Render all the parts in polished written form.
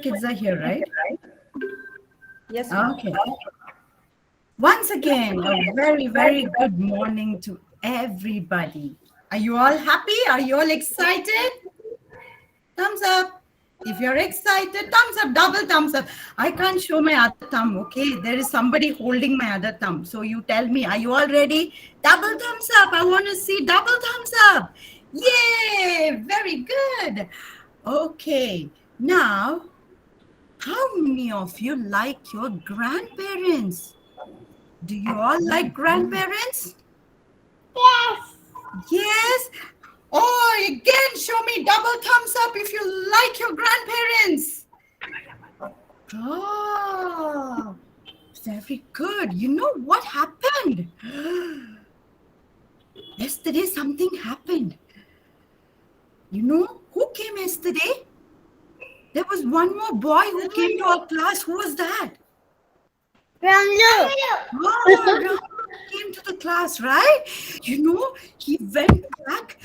Kids are here, right? Yes, ma'am. Okay. Once again, a very, very good morning to everybody. Are you all happy? Are you all excited? Thumbs up. If you're excited, thumbs up, double thumbs up. I can't show my other thumb, okay? There is somebody holding my other thumb. So you tell me, are you all ready? Double thumbs up. I want to see double thumbs up. Yay! Very good. Okay. Now, how many of you like your grandparents? Do you all like grandparents? Yes. Yes. Oh, again, show me double thumbs up if you like your grandparents. Oh, very good. You know what happened? Yesterday, something happened. You know who came yesterday? There was one more boy who came to our class. Who was that? Ramlu. Oh, Ram came to the class, right? You know, he went back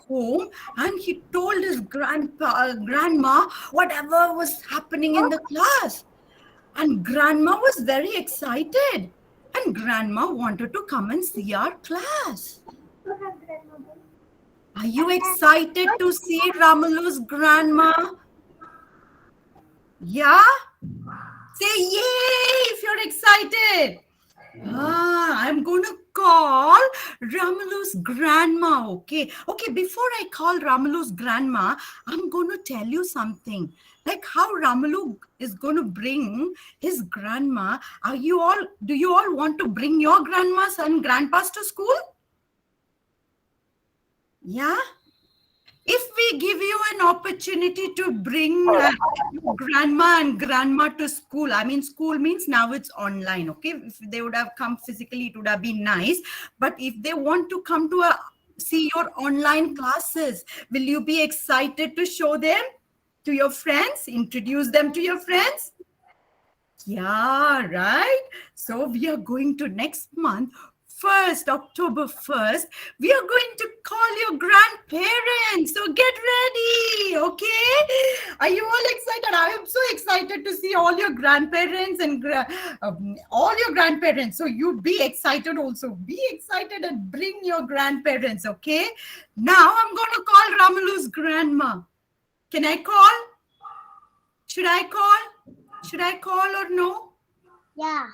home and he told his grandma whatever was happening in the class. And grandma was very excited. And grandma wanted to come and see our class. Are you excited to see Ramalu's grandma? Yeah? Say yay if you're excited. I'm going to call Ramalu's grandma, okay? Okay, before I call Ramalu's grandma, I'm going to tell you something. Like how Ramalu is going to bring his grandma. Do you all want to bring your grandmas and grandpas to school? Yeah? If we give you an opportunity to bring grandma and grandma to school, I mean, school means now it's online, okay? If they would have come physically, it would have been nice. But if they want to come to see your online classes, will you be excited to show them to your friends, introduce them to your friends? Yeah, right? So we are going to next month. October 1st, we are going to call your grandparents. So get ready, okay? Are you all excited? I am so excited to see all your grandparents and all your grandparents. So you be excited also. Be excited and bring your grandparents, okay? Now I'm going to call Ramalu's grandma. Can I call? Should I call? Should I call or no? Yeah.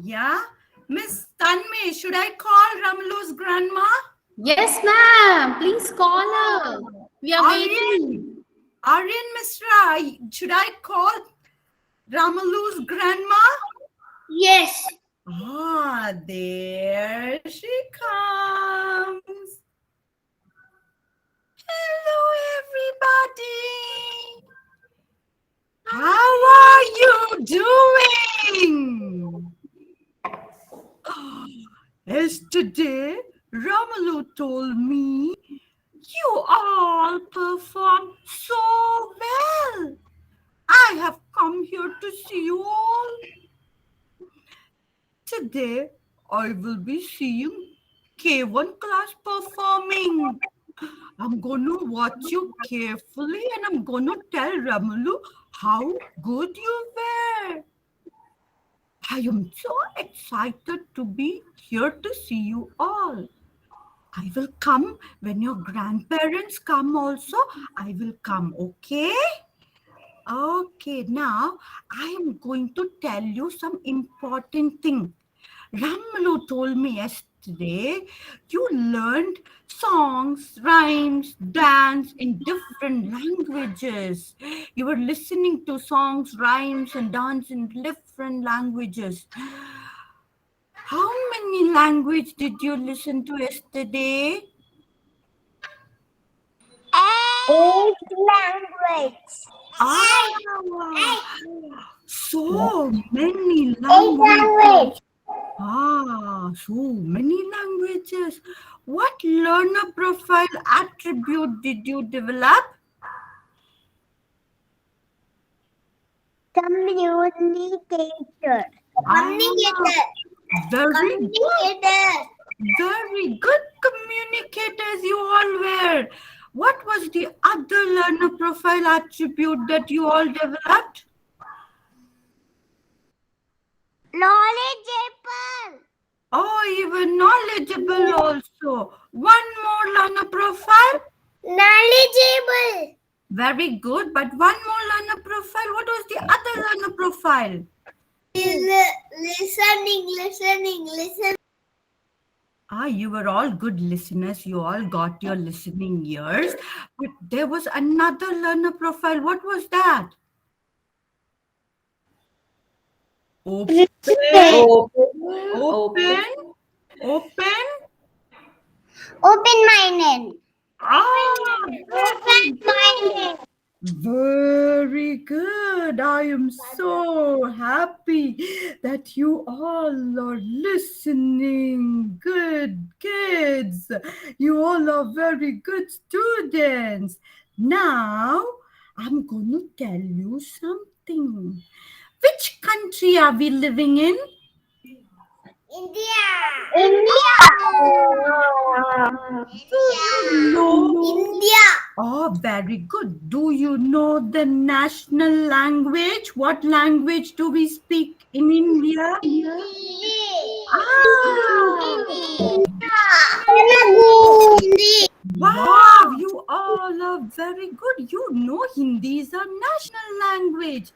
Yeah? Miss Tanmi, should I call Ramalu's grandma? Yes, ma'am. Please call her. We are waiting. Aryan Misra, should I call Ramalu's grandma? Yes. Ah, there she comes. Hello, everybody. How are you doing? Yesterday, Ramalu told me you all performed so well. I have come here to see you all. Today, I will be seeing K1 class performing. I'm going to watch you carefully and I'm going to tell Ramalu how good you were. I am so excited to be here to see you all. I will come when your grandparents come also. I will come, okay? Okay, now I am going to tell you some important thing. Ramalu told me yesterday you learned songs, rhymes, dance in different languages. You were listening to songs, rhymes, and dance in different languages. How many languages did you listen to yesterday? 8 language. So many 8 languages. language. So many languages. What learner profile attribute did you develop? Communicator. Very good communicators you all were. What was the other learner profile attribute that you all developed? Knowledgeable. Oh, you were knowledgeable also. One more learner profile. Knowledgeable. Very good. But one more learner profile. What was the other learner profile? Listening. Ah, you were all good listeners. You all got your listening ears. But there was another learner profile. What was that? Open. Open. Open-minded. Ah, Open-minded. very good. I am so happy that you all are listening. Good kids. You all are very good students. Now, I'm going to tell you something. Which country are we living in? India. Oh, very good. Do you know the national language? What language do we speak in India? Wow, you all are very good. You know Hindi is our national language.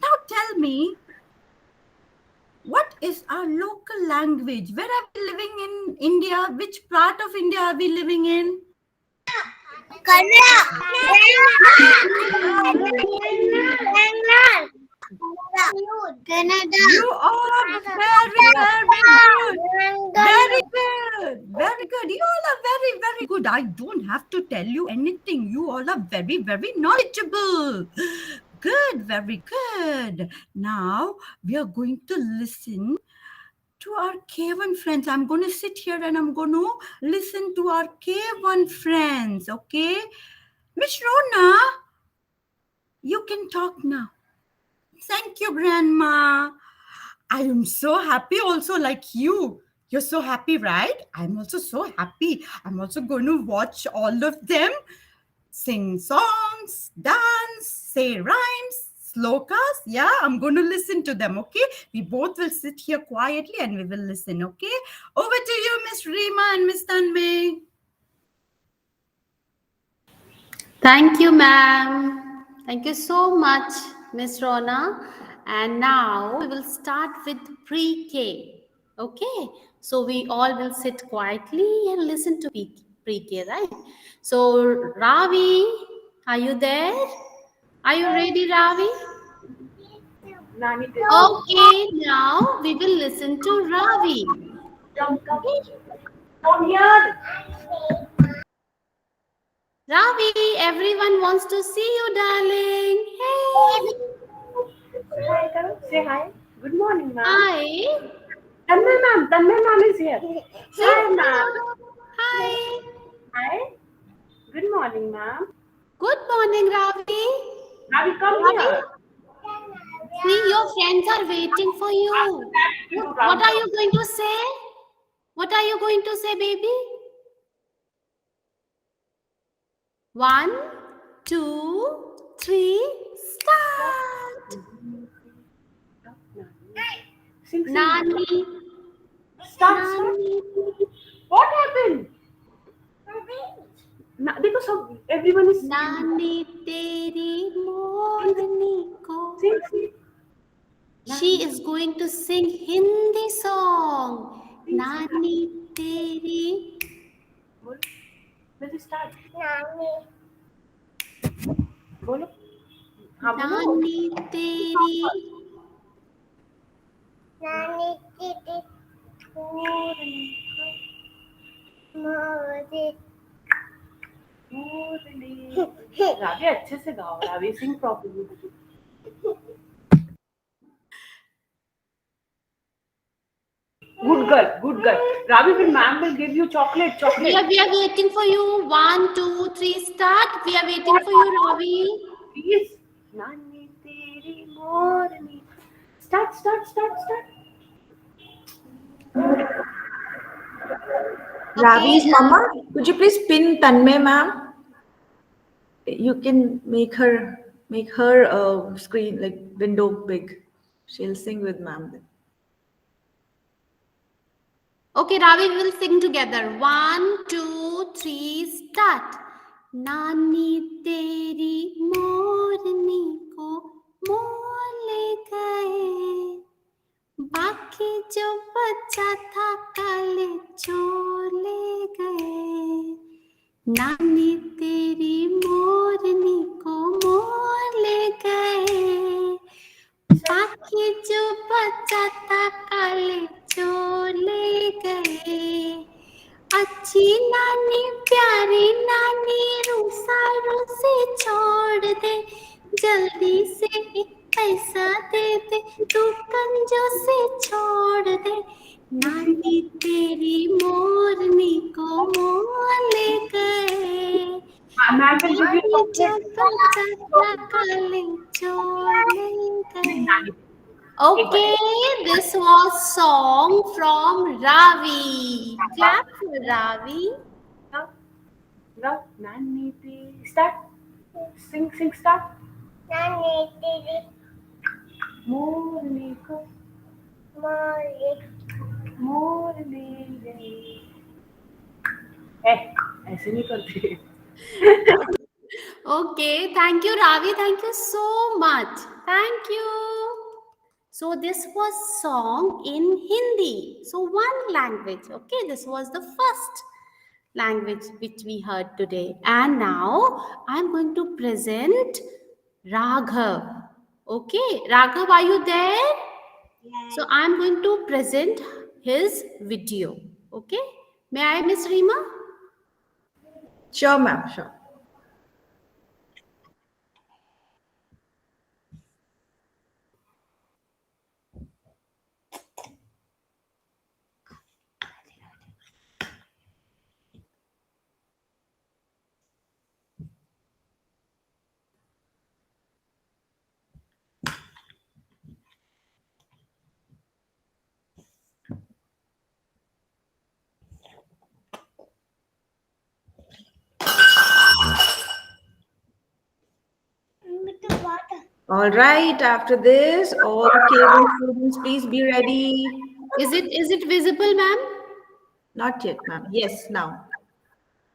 Now tell me, what is our local language? Where are we living in India? Which part of India are we living in? Canada. You all are very, very good. Very good. Very good. You all are very, very good. I don't have to tell you anything. You all are very, very knowledgeable. Good. Very good. Now we are going to listen to our K1 friends. I'm going to sit here and I'm going to listen to our K1 friends. Okay? Miss Rona, you can talk now. Thank you, Grandma. I am so happy also like you. You're so happy, right? I'm also so happy. I'm also going to watch all of them sing songs, dance, say rhymes, slokas. Yeah, I'm going to listen to them, okay? We both will sit here quietly and we will listen, okay? Over to you, Miss Reema and Miss Tanmay. Thank you, ma'am. Thank you so much, Miss Rona. And now we will start with pre-K. Okay, so we all will sit quietly and listen to pre-K, right? So Ravi, are you there? Are you ready, Ravi? Okay, now we will listen to Ravi. Ravi, everyone wants to see you, darling. Hey. Hi, Karo. Say hi. Good morning, ma'am. Hi. Tanmay ma'am is here. Hi, ma'am. Hi. Hi. Good morning, ma'am. Good morning, Ravi. Ravi, come here. See, your friends are waiting for you. What are you going to say? What are you going to say, baby? 1, 2, 3, start. Sing. Nani. Start. Nani. What happened? Because of everyone is Nani teri morni ko. sing. She is going to sing Hindi song. Nani teri. Let's start. Nani. Bolo. Nani teri. Nani titi. Morning. Ravi अच्छे से गाओ. Ravi sing properly. Good girl. Ravi, when ma'am will give you chocolate. We are waiting for you. 1, 2, 3, start. We are waiting for you, Ravi. Please. Nani teri morni. Start. Ravi's mama, could you please pin Tanmay ma'am? You can make her screen like window big. She'll sing with ma'am then. Okay, Ravi, we will sing together. 1, 2, 3, start. नानी तेरी मोरनी को मोर ले गए, बाकी जो बचा था काले चोर ले गए। नानी तेरी मोरनी को मोर ले गए, बाकी जो बचा था काले चोर ले गए। अच्छी नानी प्यारी नानी रूसा रूसी छोड़ दे, जल्दी से एक पैसा दे दे, तू कंजूसी छोड़ दे। नानी तेरी मोरनी को मोर ले गए, Ma'am will give you बाकी जो chocolate. बचा था काले चोर ले गए। Okay, this was song from Ravi. Clap for Ravi. Now, Nani, start. Sing, start. Nani didi Morni ko mori मोर ले गए. ऐसे नहीं करते. Okay, thank you, Ravi. Thank you so much. Thank you. So this was song in Hindi. So one language. Okay, this was the first language which we heard today. And now I'm going to present Raghav. Okay, Raghav, are you there? So I'm going to present his video. Okay, may I, Miss Reema? Sure, ma'am. Sure. All right. After this, all the K1 students, please be ready. Is it visible, ma'am? Not yet, ma'am. Yes, now.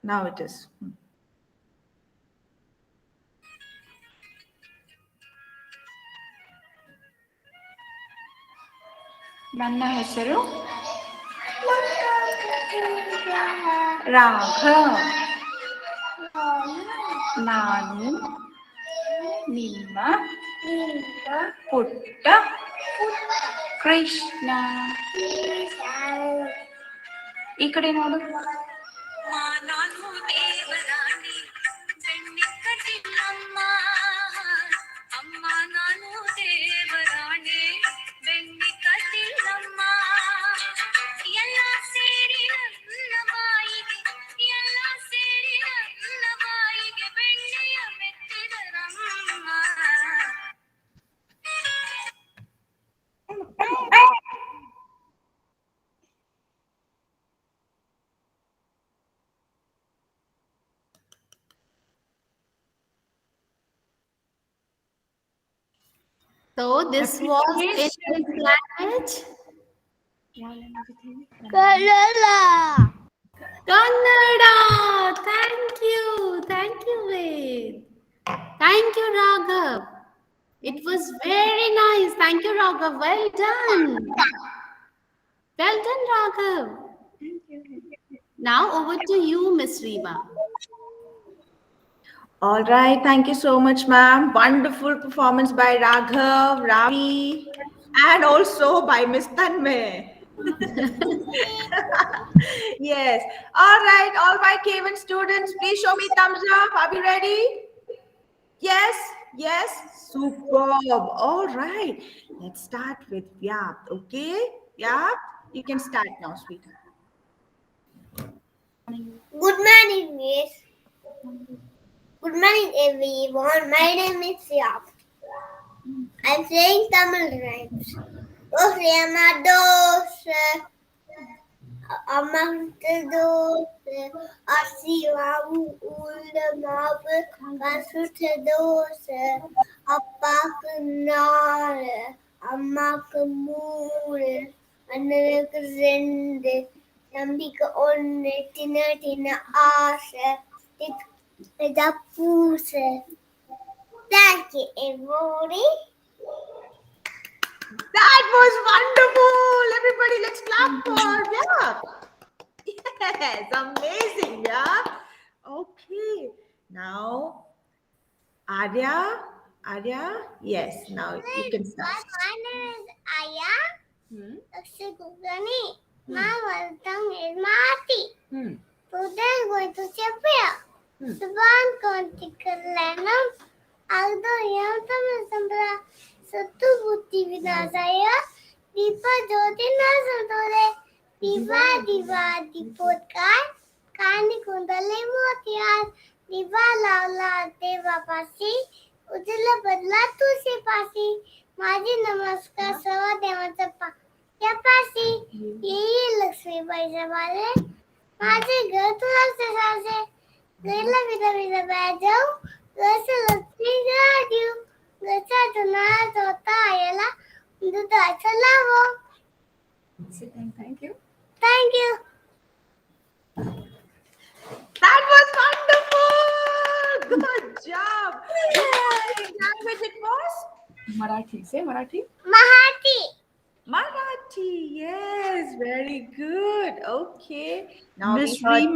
Now it is. ನನ್ನ ಹೆಸರು ರಾಘವ್. ನಾನು ನಿಮ್ಮ ಪುಟ್ಟ ಕೃಷ್ಣ. ಈ ಕಡೆ ನೋಡು. ನಾನು ದೇವರಾಣಿ ಬೆಣ್ಣೆ ಕಟ್ಟಿಲ್ಲಮ್ಮ, ಅಮ್ಮ ನಾನು ದೇವರಾಣಿ ಬೆಣ್ಣೆ ಕಟ್ಟಿಲ್ಲಮ್ಮ. ಎಲ್ಲ ಸೇರಿ ನನ್ನ ಬಾಯಿಗೆ, ಎಲ್ಲ ಸೇರಿ ನನ್ನ ಬಾಯಿಗೆ ಬೆಣ್ಣೆಯ ಮೆತ್ತಿದರಮ್ಮ. So this was in which language? Kerala. Kannada. Thank you, Ved. Thank you, Raghav. It was very nice. Thank you, Raghav. Well done. Well done, Raghav. Now over to you, Miss Reema. All right. Thank you so much, ma'am. Wonderful performance by Raghav, Ravi, and also by Miss Tanmay. Yes. All right. All my K1 students, please show me thumbs up. Are we ready? Yes. Yes. Superb. All right. Let's start with Vyap. Okay. Vyap, you can start now, sweetheart. Good morning, Miss. Good morning, everyone. My name is Yap. I'm saying Tamil rhymes. Dosha, Amma dosha, Asivavu ulamavu kasutadose appakunare ammakumure annaku rende nambika onne tina aase edapuse. Thank you, everybody. That was wonderful. Everybody, let's clap for yeah. Yes, amazing, yeah. Okay, now Arya, yes, now you can start. My name is Aya. Akshagani. My mother tongue is Marathi. Today I'm going to Shapir. Subhan Kontikarlanam. Agdo Yamtam Sambra Satu Buddhi Vinasaya. Deepa Jyoti Nasantore. Diva Dipotkai. Kani Kundale Motiar. Diva Laula Deva Pasi. Ujjala Badla Tusi Pasi. माझी नमस्कार सर्व देवांचा या पाशी येई लक्ष्मीबाई जमाले माझे घर तुला सासे गेला विदा बाहेर जाऊ जसं लक्ष्मी देऊ जसा जुना होता आयला दुधाचं लावो. Thank you. Thank you. That was wonderful. Good job. Which language it was? Marathi. Say Marathi. Marathi. Yes, very good. Okay. Now Miss we heard-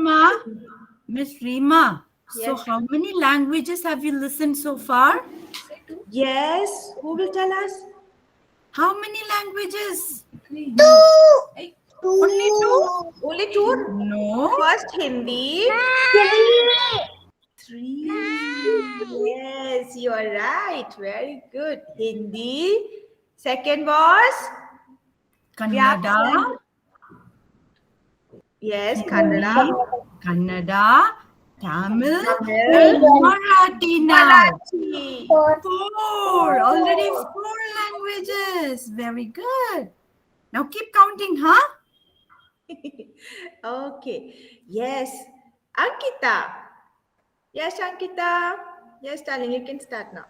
Rima. So Yes. how many languages have you listened so far? Yes. Who will tell us? How many languages? Only two? Only two? No. First Hindi. 3. Yes, you are right. Very good. Hindi. Second was? Kannada. Yes, Kannada. Kannada. Tamil. Tamil. And Marathi now. Marathi. 4. Already 4 languages. Very good. Now keep counting, huh? Okay. Yes. Ankita. Yes, Ankita. Yes, darling, you can start now.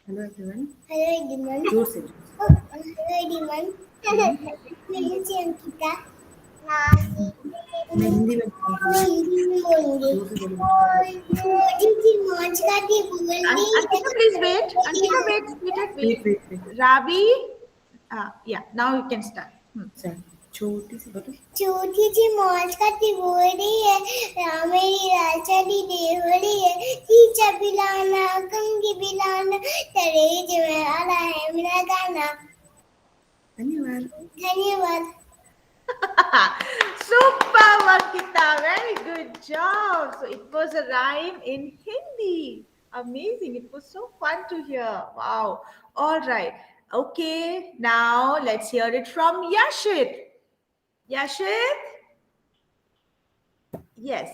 Hello everyone. Hello, everyone. Joseph. Hello, everyone. My name is Ankita. मैं हिंदी में Ankita, please wait. Ankita, wait. wait. Ravi. Yeah, now you can start. Sir छोटी सी बता. छोटी सी मौज का तिगोरी है मेरी राजनी देवरी है चीचा बिलाना कंगी बिलाना तरेज में आला है मेरा गाना. धन्यवाद. Super, Ankita. Very good job. So it was a rhyme in Hindi. Amazing. It was so fun to hear. Wow. All right. Okay. Now let's hear it from Yashit. Yashit? Yes.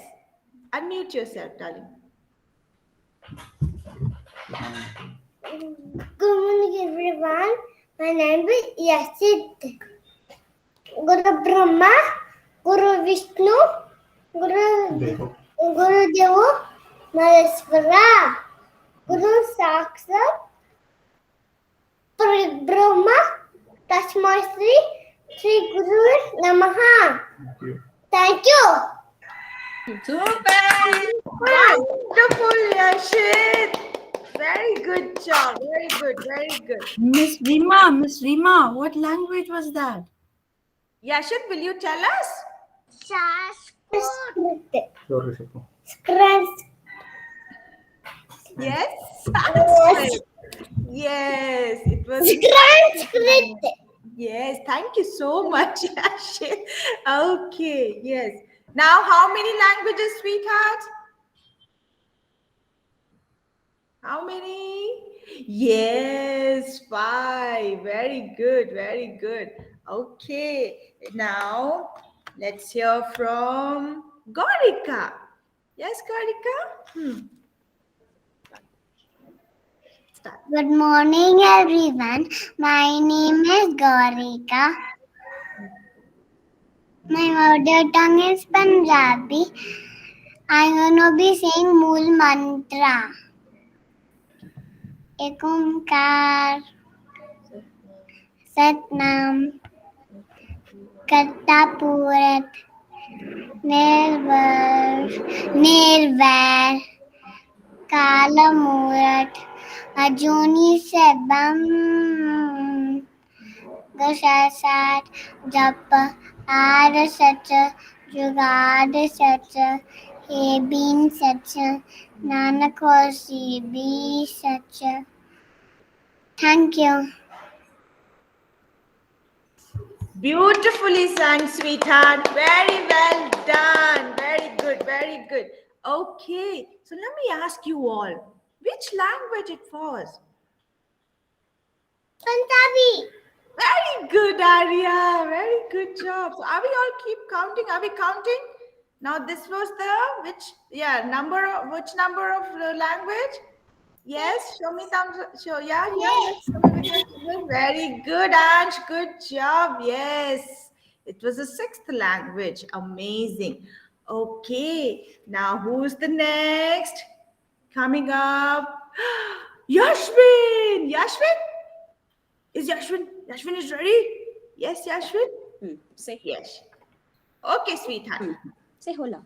Unmute yourself, darling. Good morning, everyone. My name is Yashit. Guru Brahma, Guru Vishnu, Guru Deva, Maheshwara, Guru Sakshat, Brahma, Tasmai Sri Guru Namaha. Thank you. Super. Wonderful, Yashit. Very good job. Very good. Very good. Miss Rima, what language was that? Yashit, will you tell us? Sanskrit. Yes. Sanskrit. Yes, it was. Sanskrit. Yes, thank you so much, Yashit. Okay, yes. Now, how many languages, sweetheart? How many? Yes, 5. Very good, very good. Okay, now let's hear from Gaurika. Yes, Gaurika? Start. Good morning, everyone. My name is Gaurika. My mother tongue is Punjabi. I'm gonna be saying Mool Mantra. Ek Omkar, Satnam, Karta Purat, Nirvar, Kala Murat, Ajuni Sebam, Gashasat, Japa, Ada Sacha, Jugada Sacha, Hebin Sacha, Nanakosi, Be Sacha. Thank you. Beautifully sung, sweetheart. Very well done. Very good, very good. Okay, so let me ask you all, which language it was? Punjabi. Very good, Arya. Very good job. So are we all keep counting? Are we counting? Now this was the which number of which number of language? Yes, show me thumbs up. Show let's show me with the- very good, Ansh. Good job. Yes. It was a sixth language. Amazing. Okay. Now who's the next? Coming up. Yashvin. Yashvin? Is Yashvin? Yashvin is ready? Yes, Yashvin? Say, Yes. Okay, sweetheart. say hola.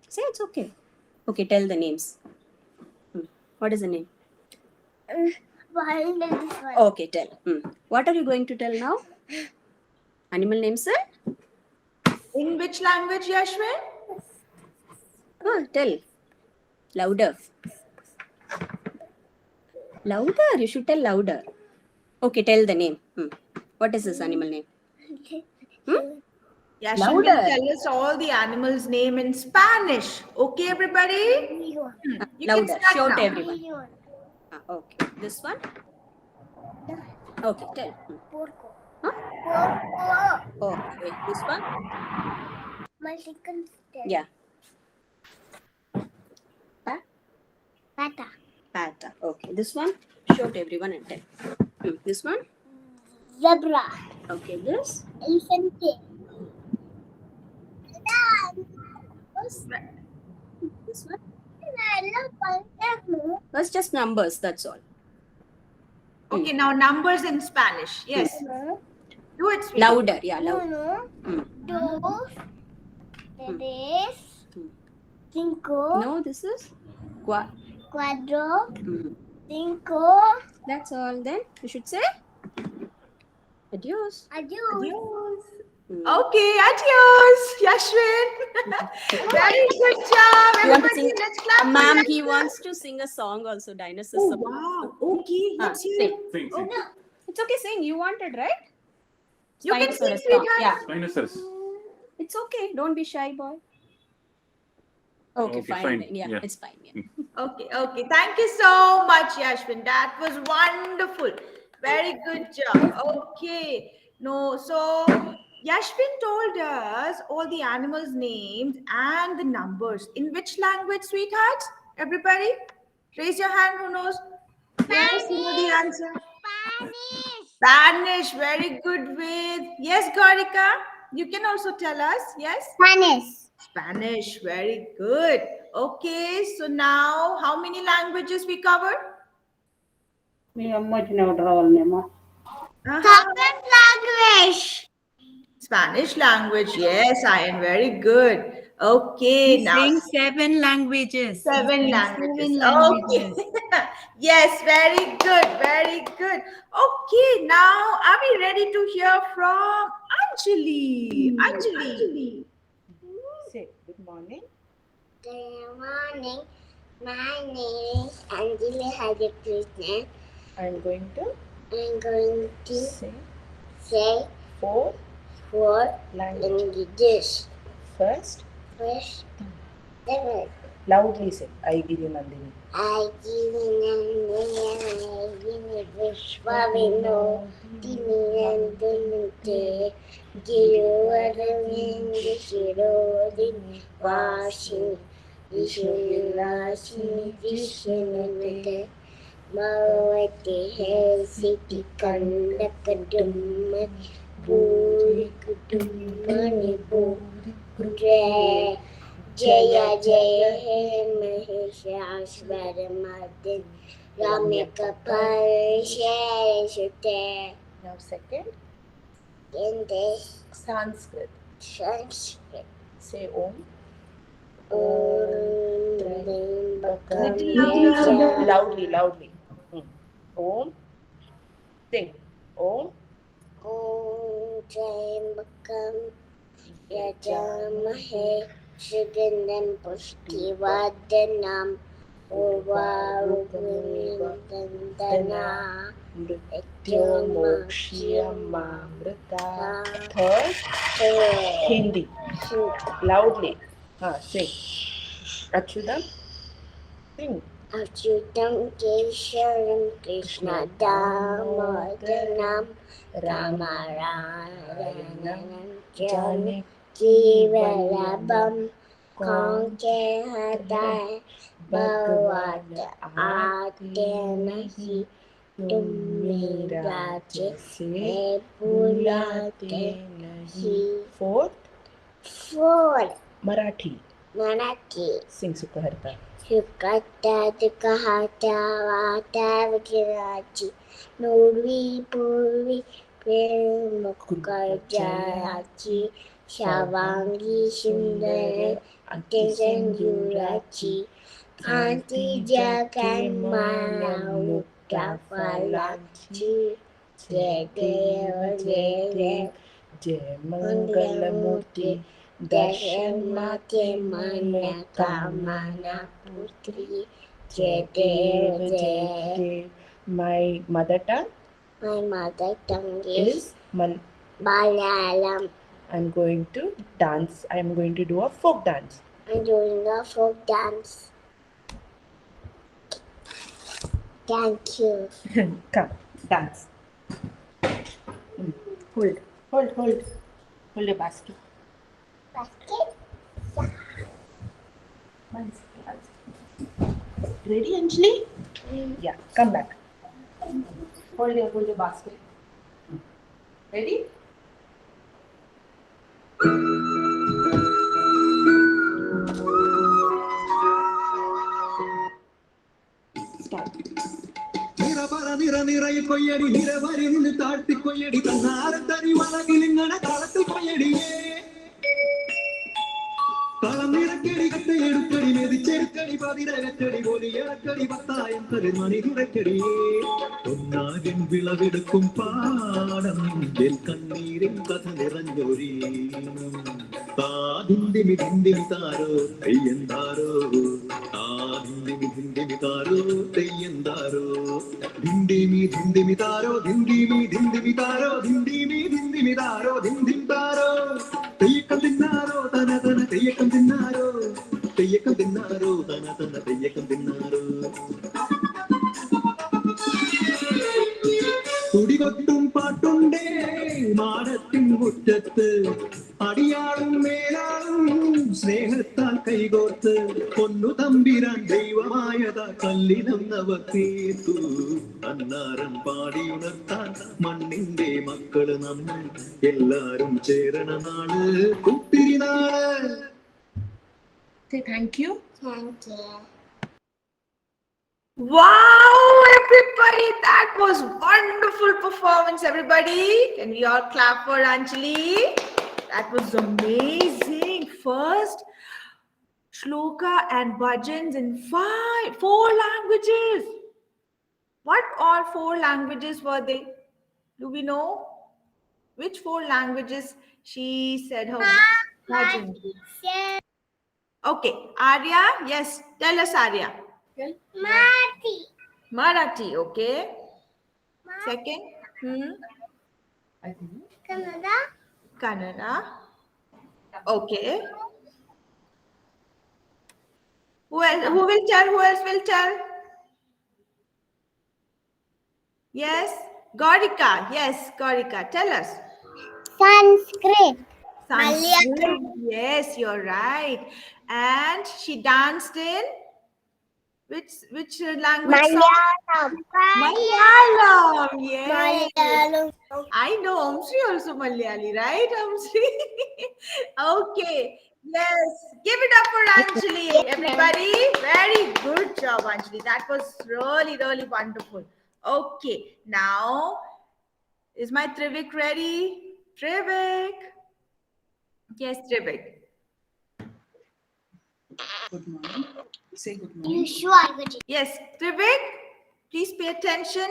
Say it's okay. Okay, tell the names. What is the name? Wild is one. Okay, tell. What are you going to tell now? Animal names, sir? In which language, Yashvin? Tell. Louder. Louder. You should tell louder. Okay, tell the name. What is this animal name? Yashvin Louder. will tell us all the animals' name in Spanish. Okay, everybody? You can Louder. start Shout now. everyone. Okay. This one? Okay, tell. Porco. Huh? Porco. Okay. This one? My second step. Yeah. Pa? Pata. Pata. Okay. This one? Shout everyone and tell. This one? Zebra. Okay. This? Elephant. This one? That's just numbers. That's all. Okay, now numbers in Spanish. Yes. Do it, sweetie. Louder. Yeah, louder. Dos. Tres. Cinco. No, this is Cuatro. Cinco. That's all. Then you should say adios. Adios. Adios. Okay, adios, Yashvin. Very good job. You want to Everybody, sing? let's clap. for Ma'am, Yashvin. he wants to sing a song also. Dinosaurs. Oh, wow. Okay, let's hear sing. it. Sing. It's okay. Sing. You wanted, right? You can sing, Spinosaurus song. sweetheart. Yeah. Spinosaurus. It's okay. Don't be shy, boy. Okay, Okay, fine. fine. Then. Yeah, Yeah. it's fine. Yeah. Okay. Thank you so much, Yashvin. That was wonderful. Very good job. Okay. No, so Yashvin told us all the animals' names and the numbers. In which language, sweethearts? Everybody? Raise your hand, who knows? Yes, you know the answer. Spanish. Very good with. Yes, Gaurika. You can also tell us. Yes? Spanish. Spanish. Very good. Okay, so now how many languages we covered? Second language. Spanish language. Yes, I am very good. Okay, He's now saying 7 languages. seven He's saying languages. 7 languages. Okay. Yes, very good. Very good. Okay, now are we ready to hear from Anjali? Anjali. Say good morning. Good morning. My name is Anjali Harikrishnan. I'm going to I'm going to say say 4 4 languages. languages. First, First, loudly say Aigiri Nandini. I give in Vishwavino, Diniyandunte, Giruvaravindi Shirodini, Vashi, Vishunilasi, Vishinamite, Mavati Hesiti Kandakadumma, Buri Kudumani Buri जय जय हे Mahishasuramardini रम्यकपर्णशैलसुते Now second, in this Sanskrit. Sanskrit. Say Om. Om Little Yajna- Loudly, loudly. Om. Sing. Om. Om Triambakam Yajamahe Sugandham Pushtivardanam Urvarugundandana Mrityumokshiyamamrita. Third, Hindi. Loudly. Sing. Achyutam. Sing. Achyutam Keshavam Krishna Damodaram Rama Ramayanam Janaki Vallabham Konke Hadai Bhavata Atemahi तुम मेरा जैसे बुलाते नहीं. Fourth, Marathi. Sing Sukharta. Sukata Dukahata Vata Vikirachi Nurvi Purvi Premukarjachi Shavangi Sundare Atensanjurachi Anti Jaganmaya Muktafalanchi Jai Deva Jai Dev Jai Mangalamurti. Darshan Mate Mana Kamana Putri Jai Deva Jai Dev. My mother tongue My mother tongue is is Malayalam. I'm going to dance. I'm going to do a folk dance. I'm doing a folk dance. Thank you. Come, dance. Hold your basket. Basket. Ready, Anjali? Yeah, come back. Hold your basket. Ready? Start. Nirapara നിറയെ കൊയ്യടി നിറവരി നിന്ന് താഴ്ത്തി കൊയ്യടി തന്നാര തരി വളകിലിങ്ങണ കളത്തിൽ കൊയ്യടിയേ കളം നിറക്കടി കട്ടയെടുക്കടി മെതിച്ചെടുക്കടി പതിരകച്ചടി പോലി ഇളക്കടി പത്തായം തരുമണി തുറക്കടിയേ ഒന്നാകൻ വിളവെടുക്കും പാടം കണ്ണീരിൻ കഥ നിറഞ്ഞൊരീ ദിന്ദിമി താരോ തെയ്യന്താരോ ദിന്ദിമി താരോ തെയ്യന്താരോ ധിന്ദിമി താരോ ധിന്ദിമി താരോ ധിന്ദിമി താരോ ധിന്ദിം താരോ തെയ്യക്കം തിന്നാരോ തന തന തെയ്യക്കം തിന്നാരോ തന തന തെയ്യക്കം തിന്നാരോ തുടികൊട്ടും പാട്ടുണ്ടേ മാടത്തിൻ മുറ്റത്ത് അടിയാളും മേലാളും സ്നേഹത്താൽ കൈകോർത്ത് പൊന്നു തമ്പിരാൻ ദൈവമായതാ കല്ലിനന്നവത്തേത്തു അന്നാരം പാടിയുണർത്താൻ മണ്ണിന്റെ മക്കള് നമ്മൾ എല്ലാരും ചേരണ നാള് കുത്തിരിനാള്. Say thank you. Thank you. Wow, everybody, that was wonderful performance, everybody. Can we all clap for Anjali? That was amazing. First, shloka and bhajans in 4 languages. What all 4 languages were they? Do we know? Which 4 languages she said her bhajans? Okay, Arya, yes, tell us, Arya. Mati. Marathi, okay. Second, Kannada. Kannada. Okay. Who else? Who will tell? Who else will tell? Yes, Gaurika. Yes, Gaurika. Tell us. Sanskrit. Sanskrit. Yes, you're right. And she danced in which language? Malayalam. Malayalam. Yes. Malayalam. I know Amsri also Malayali, right? Amsri. Okay. Yes, give it up for Anjali, everybody. Very good job, Anjali. That was really, really wonderful. Okay, now is my Trivik ready? Trivik. Yes, Trivik. Good morning. Say good You morning. sure? Yes, Trivik, please pay attention.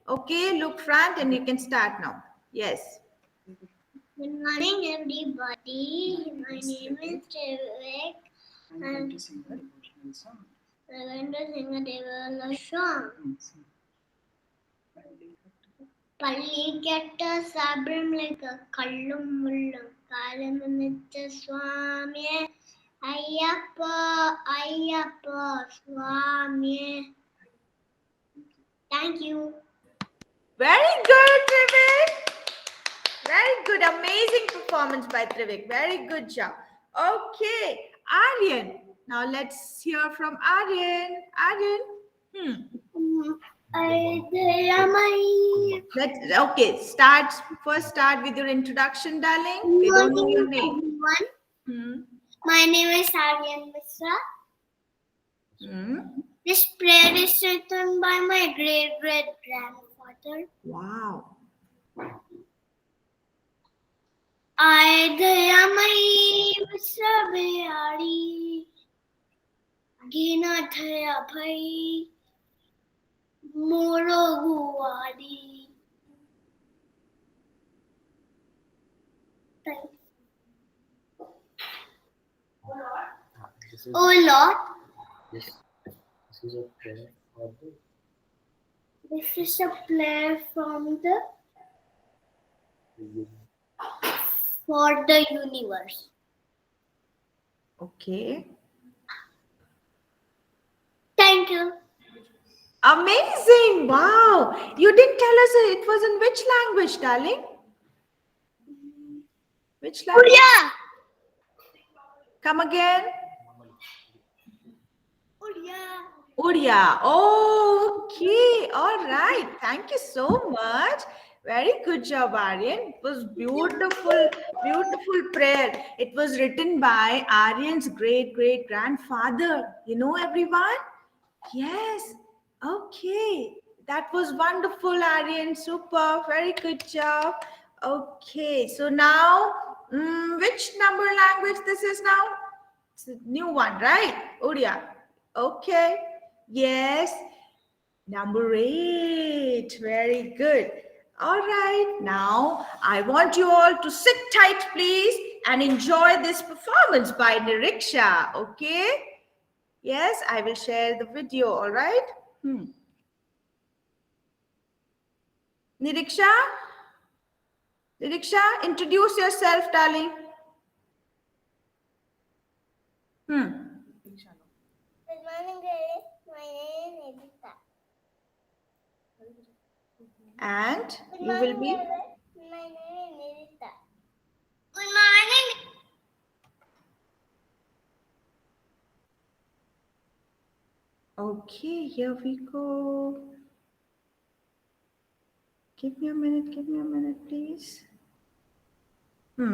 Okay, look front and you can start now. Yes. Good morning, everybody. My name is Trivik. I'm going to sing a devotional song. I'm going to sing a devotional song. പള്ളിക്കെട്ട സാബ്രംലക കള്ളും മുള്ളും കാലം നിച്ച സ്വാമിയെ അയ്യപ്പ അയ്യപ്പ സ്വാമിയെ. Thank you. Very good, Trivik. Very good. Amazing performance by Trivik. Very good job. Okay, Aryan. Now let's hear from Aryan. Aryan. Okay, first start with your introduction, darling. We don't know your name. My name is Aryan Misra. This prayer is written by my great-great-grandfather. Wow. आए दया मई मिश्रा बेआड़ी घिना थया भई मोरो Guari. Oh Lord, This is a prayer for the this is a prayer from the for the universe. Okay. Thank you. Amazing. Wow. You didn't tell us it was in which language, darling? Which language? Odia. Come again. Odia. Odia. Okay. All right. Thank you so much. Very good job, Aryan. It was beautiful, beautiful prayer. It was written by Aryan's great-great-grandfather. You know, everyone? Yes. Okay. That was wonderful, Aryan. Super. Very good job. Okay. So now, which number language this is now? It's a new one, right? Odia. Okay. Yes. Number 8. Very good. All right. Now, I want you all to sit tight, please, and enjoy this performance by Niriksha. Okay? Yes, I will share the video. All right? Niriksha? Niriksha, introduce yourself, darling. Good morning, guys. My name is Edita. And Good you will be. morning, guys. My name is Edita. Good morning. Okay, here we go. Give me a minute, please. Good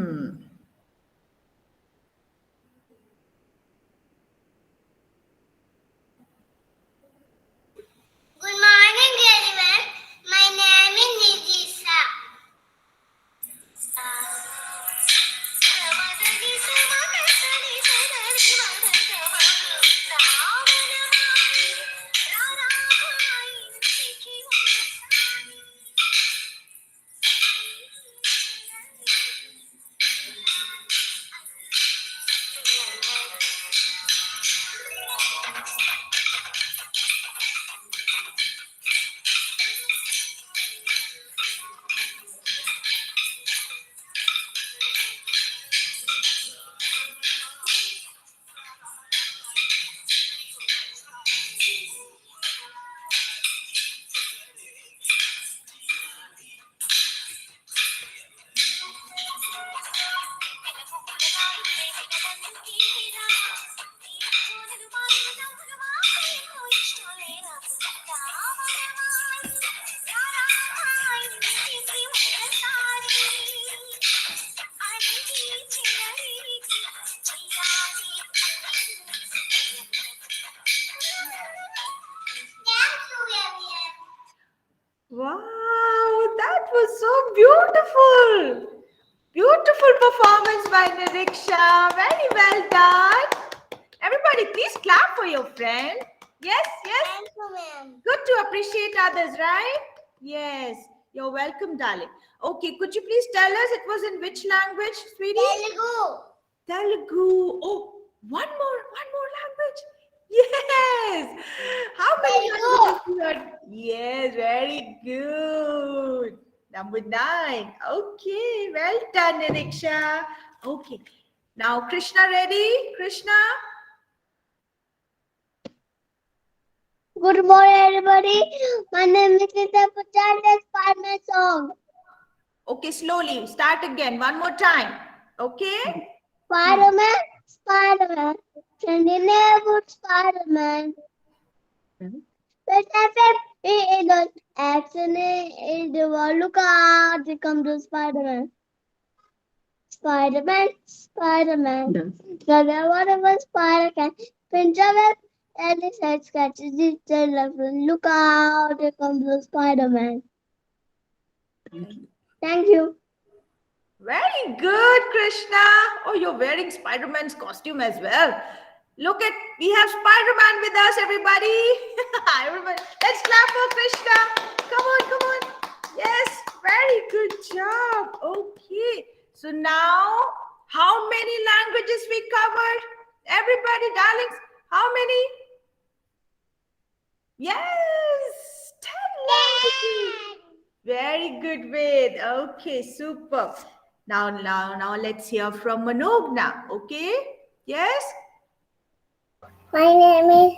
morning, everyone. My name is Nidisa. was so beautiful. Beautiful performance by Niriksha. Very well done. Everybody, please clap for your friend. Yes, yes. Thank you, ma'am. Good to appreciate others, right? Yes. You're welcome, darling. Okay, could you please tell us it was in which language, sweetie? Telugu. Telugu. Oh, one more language. Yes. How many Telugu. languages you heard? Yes, very good. Number 9. Okay, well done, Niriksha. Okay. Now, Krishna ready? Krishna? Good morning, everybody. My name is Nita Pachal. Let's find my song. Okay, slowly. Start again. One more time. Okay? Spider-Man, Spider-Man. Trending neighborhood Spider-Man. Let's have it. Action in the world. Look out. Here comes the Spider-Man. Spider-Man, Spider-Man. Whatever Spider can. Pincher web. And his head scratches his tail left. Look out. Here comes the Spider-Man. Thank you. Very good, Krishna. Oh, you're wearing Spider-Man's costume as well. Look at, we have Spider-Man with us, everybody. Everybody, let's clap for Krishna. Come on, come on. Yes, very good job. Okay. So now, how many languages we covered? Everybody, darlings, how many? Yes, 10 languages. Very good, Ved. Okay, super. Now let's hear from Manogna. Okay? Yes? My name is.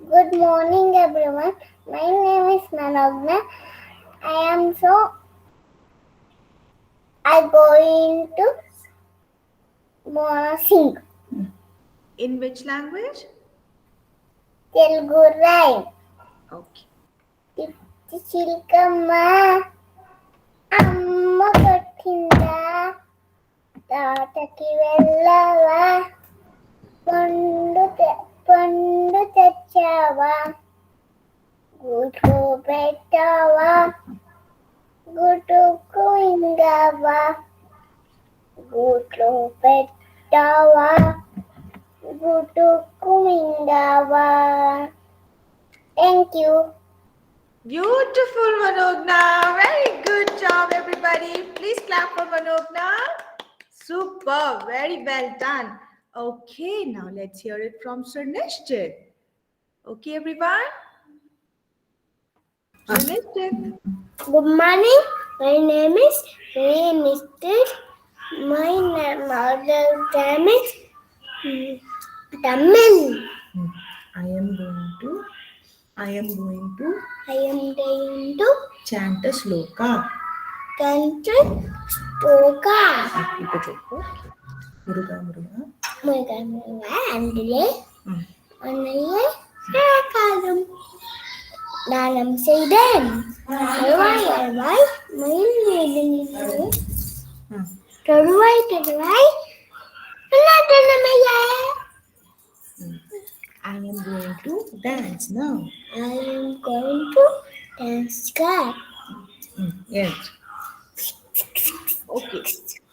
Good morning, everyone. My name is Manogna. I'm going to sing In which language? Telugu rhyme. Okay. చిలకమ్మ అమ్మ కొట్టిందా తాతకి వెళ్ళవా పండు తెచ్చావా గుడ్లు పెట్టావా గుడ్డుకు ఇంగావా గుడ్లు పెట్టావా గుడ్డుకు ఇంగావా thank you. Beautiful, Manogna. Very good job, everybody. Please clap for Manogna. Super. Very well done. Okay, now let's hear it from Sir Nishchit. Okay, everyone? Sir Nishchit. Good morning. My name is Nishchit. My mother name is Tamil. I am going to chant a sloka. Country Spoka. Ipo choppu. Muruga. Muruga. Andile. Annaye. Sakalam. Dalam Seyden. Alvai. Mail Nidin. Taruai. Annatanamaya. I am going to dance now. I am going to dance class. Yes. Okay.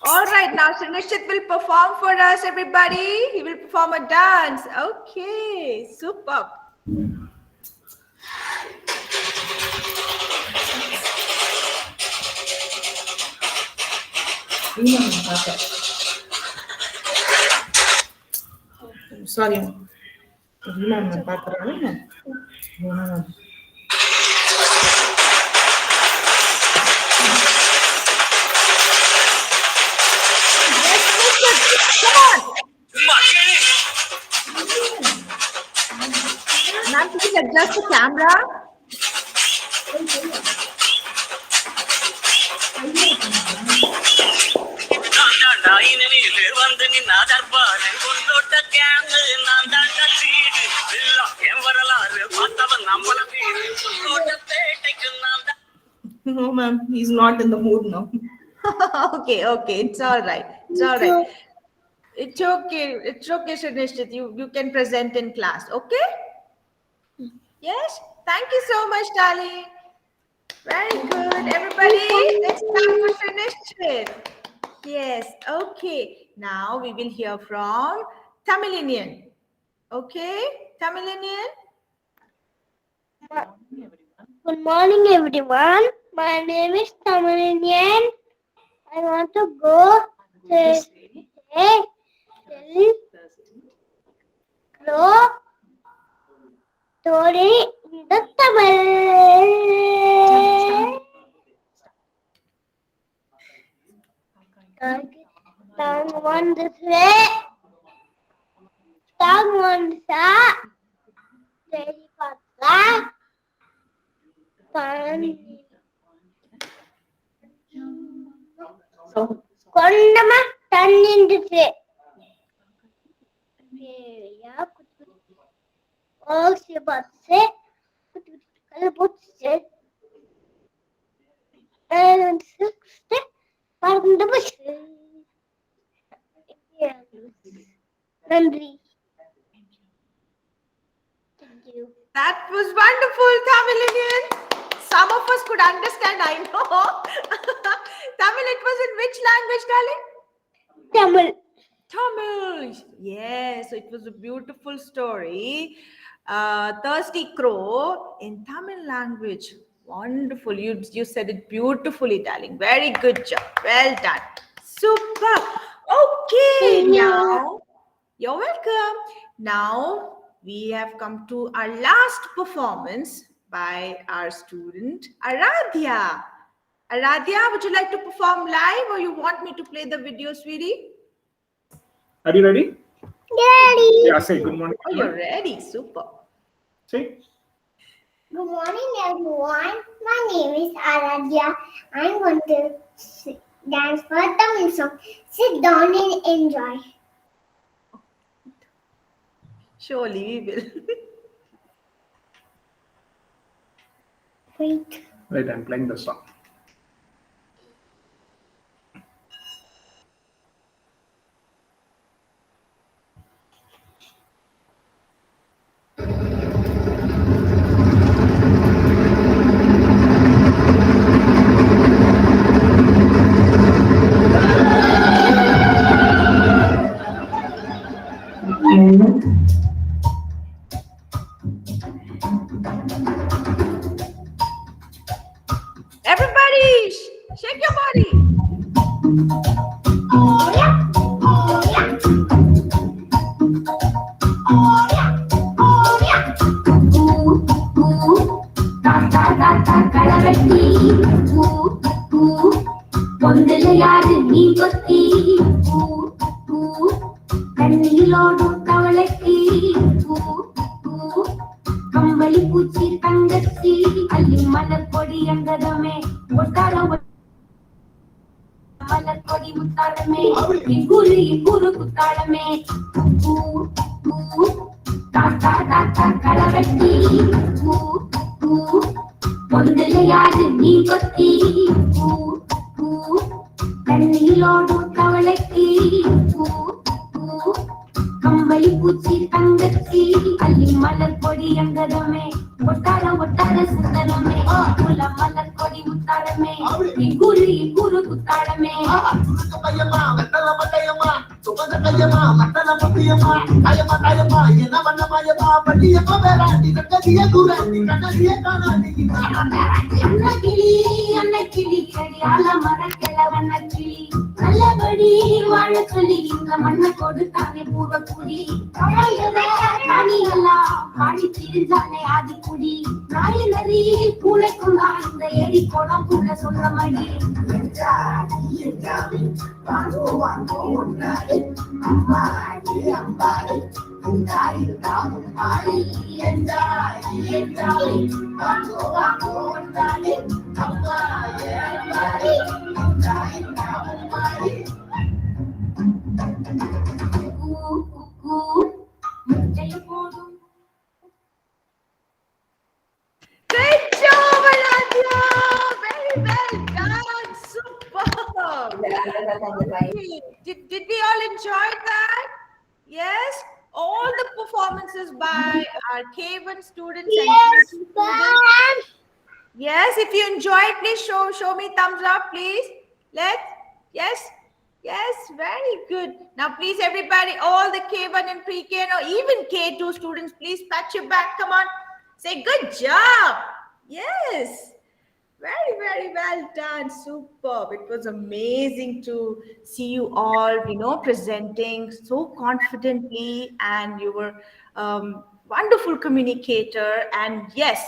All right. Now, Sir Nishchit will perform for us, everybody. He will perform a dance. Okay. Super. Sorry. நான் பார்க்குறேன். Ma'am, please adjust the camera. No, ma'am, he's not in the mood now. Okay, it's all right. It's all right. It's okay, Sir Nishchit. You can present in class, okay? Yes? Thank you so much, darling. Very good. Everybody, let's start to finish it. Yes. Okay. Now we will hear from Tamilinian. Okay. Tamilinian. Good morning, everyone. My name is Tamarinian. I want to go to grow story in the Tamil. Tang one this way. Tang one sa. Teri pata. Kondama tannindise. Ya kutu. All se baat se kutu kalbut se. And sixte parndabus. Nandri. Thank you. That was wonderful, Tamilinian. Some of us could understand, I know. Tamil, it was in which language, darling? Tamil. Tamil. Yes, so it was a beautiful story. Thirsty Crow in Tamil language. Wonderful. You said it beautifully, darling. Very good job. Well done. Super. Okay, Thank you. now you're welcome. Now we have come to our last performance by our student Aradhya. Aradhya, would you like to perform live or you want me to play the video, sweetie? Are you ready? Daddy. Yeah, say good morning. Oh, you're ready. Super. Say. Good morning, everyone. My name is Aradhya. I'm going to dance for Tamil song. Sit down and enjoy. Surely we will. Wait. Wait, I'm playing the song. Everybody, shake your body. பொந்தலையாடு நீ கொத்தி கண்ணீரோடு கவலைக்கு கம்பளி பூச்சி தங்கச்சி அள்ளி மலர் கொடி எங்கதமே ஒட்டார மலர் கொடி முத்தாளமே இங்குரு குத்தாளமே தாத்தா தாத்தா களவெட்டி பொந்தலையாடு நீ கொத்தி கண்ணீரோடு கவலைக்கு கம்பளி பூச்சி தங்கச்சி அள்ளி மலர் கொடி எங்கதமே ஒட்டார சுந்தரமே குல மலர் கொடி முத்தாளமே இங்குரு குத்தாளமே அன்னக்கிளி கடியால மரக்கிழவன கிளி நல்லபடி வாழ சொல்லி இந்த மண்ணை கொடுத்தானே பூவக்குடி காணியெல்லாம் பாடி திரிஞ்சானே ஆதி குடி நாய் நரி பூளைக்கும் தான் இந்த எரி குளம் கூட சொல்ற மடி அம்பாடி உண்டாய் தாமும்பாடி என்றாய் வாங்கோ உண்டாய் அம்மா ஏம்பாடி உண்டாய் தாமும்பாடி முட்டைய போடும் Great job, Aradhya. Very well done. Superb. Did we all enjoy that? Yes. All the performances by our K1 students and Yes, students. ma'am. Yes, if you enjoyed, please show me thumbs up, please. Yes, very good. Now, please, everybody, all the K1 and pre-K or even K2 students, please pat your back. Come on, say good job. Yes, very well done. Superb. It was amazing to see you all, presenting so confidently, and you were wonderful communicator. And yes,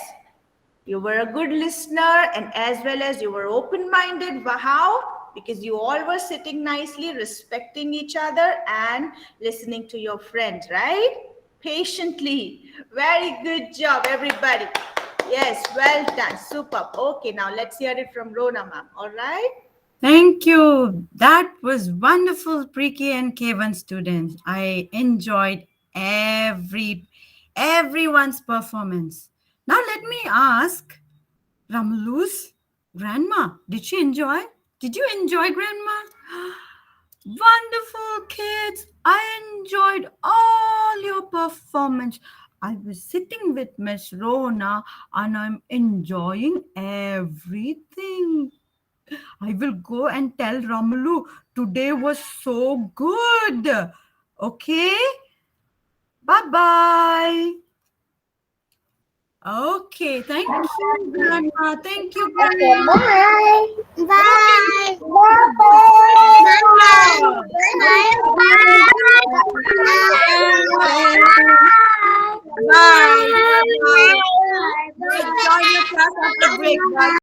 you were a good listener, and as well as you were open-minded. How? Because you all were sitting nicely, respecting each other and listening to your friends, right? Patiently. Very good job, everybody. Yes, well done. Superb. Okay, now let's hear it from Rona, ma'am. All right? Thank you. That was wonderful, pre-K and K1 students. I enjoyed everyone's performance. Now let me ask Ramalu's grandma. Did she enjoy? Did you enjoy, grandma? Wonderful kids. I enjoyed all your performance. I was sitting with Miss Rona and I'm enjoying everything. I will go and tell Ramalu today was so good. Okay? Bye-bye. Okay, thank you, Grandma. Thank you, Grandma. Bye. Bye. Bye.